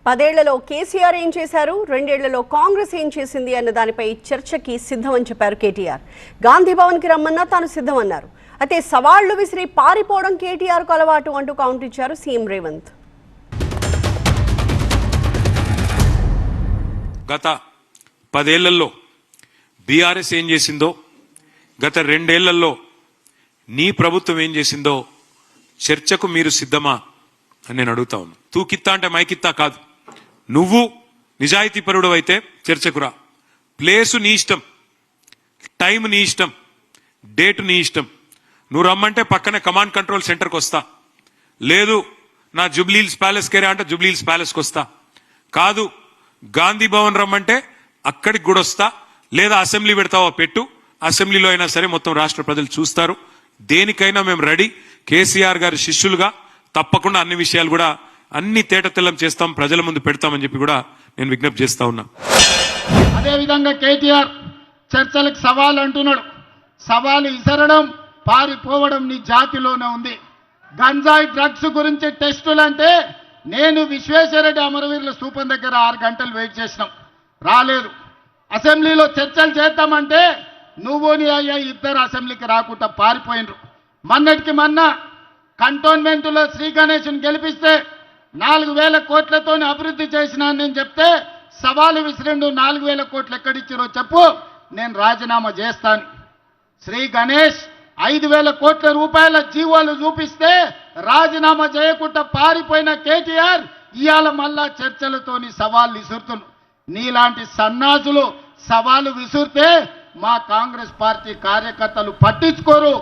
10 ఏళ్లలో కేసీఆర్ ఏం చేశారు, 2 ఏళ్లలో కాంగ్రెస్ ఏం చేసింది అన్న దానిపై చర్చకి సిద్ధమని చెప్పారు కేటీఆర్. గాంధీ భవన్ కి రమ్మన్నా తాను సిద్ధమన్నారు. అయితే సవాళ్లు విసిరి పారిపోవడం కేటీఆర్ కు అలవాటు అంటూ కౌంటర్ ఇచ్చారు సీఎం రేవంత్. గత 10 ఏళ్లలో బీఆర్ఎస్ ఏం చేసిందో, గత 2 ఏళ్లలో నీ ప్రభుత్వం ఏం చేసిందో చర్చకు మీరు సిద్ధమా అని నేను అడుగుతా ఉన్నా. తూకిత్తా అంటే మైకిత్తా కాదు. నువ్వు నిజాయితీపరుడు అయితే చర్చకు రా. ప్లేసు నీ ఇష్టం, టైం నీ ఇష్టం, డేటు నీ ఇష్టం. నువ్వు రమ్మంటే పక్కనే కమాండ్ కంట్రోల్ సెంటర్కి వస్తా. లేదు నా జూబ్లీహిల్స్ ప్యాలెస్ కేరా అంటే జూబ్లీహిల్స్ ప్యాలెస్కి వస్తా. కాదు గాంధీ భవన్ రమ్మంటే అక్కడికి కూడా వస్తా. లేదా అసెంబ్లీ పెడతావా పెట్టు, అసెంబ్లీలో అయినా సరే మొత్తం రాష్ట్ర ప్రజలు చూస్తారు. దేనికైనా మేము రెడీ. కేసీఆర్ గారి శిష్యులుగా తప్పకుండా అన్ని విషయాలు కూడా అన్ని తేటతెల్లం చేస్తాం, ప్రజల ముందు పెడతామని చెప్పి కూడా నేను విజ్ఞప్తి చేస్తా ఉన్నా. అదేవిధంగా కేటీఆర్ చర్చలకు సవాల్ అంటున్నాడు. సవాలు ఇసరడం, పారిపోవడం నీ జాతిలోనే ఉంది. గంజాయి డ్రగ్స్ గురించి టెస్టులు అంటే నేను విశ్వేశ్వరరెడ్డి అమరవీరుల స్థూపం దగ్గర 6 గంటలు వెయిట్ చేసినాం, రాలేదు. అసెంబ్లీలో చర్చలు చేద్దామంటే నువ్వు నీ అయ్యా ఇద్దరు అసెంబ్లీకి రాకుండా పారిపోయినరు. మొన్నటికి మొన్న కంటోన్మెంట్లో శ్రీ గణేష్ని గెలిపిస్తే 4,000 కోట్లతో అభివృద్ధి చేసినా నేను చెప్తే సవాలు విసిరిండు. 4,000 కోట్లు ఎక్కడిచ్చారో చెప్పు, నేను రాజీనామా చేస్తాను. శ్రీ గణేష్ 5,000 కోట్ల రూపాయల జీవోలు చూపిస్తే రాజీనామా చేయకుండా పారిపోయిన కేటీఆర్ ఇవాళ మళ్ళా చర్చలతోని సవాళ్ళు విసురుతున్నారు. నీలాంటి సన్నాసులు సవాలు విసురితే మా కాంగ్రెస్ పార్టీ కార్యకర్తలు పట్టించుకోరు.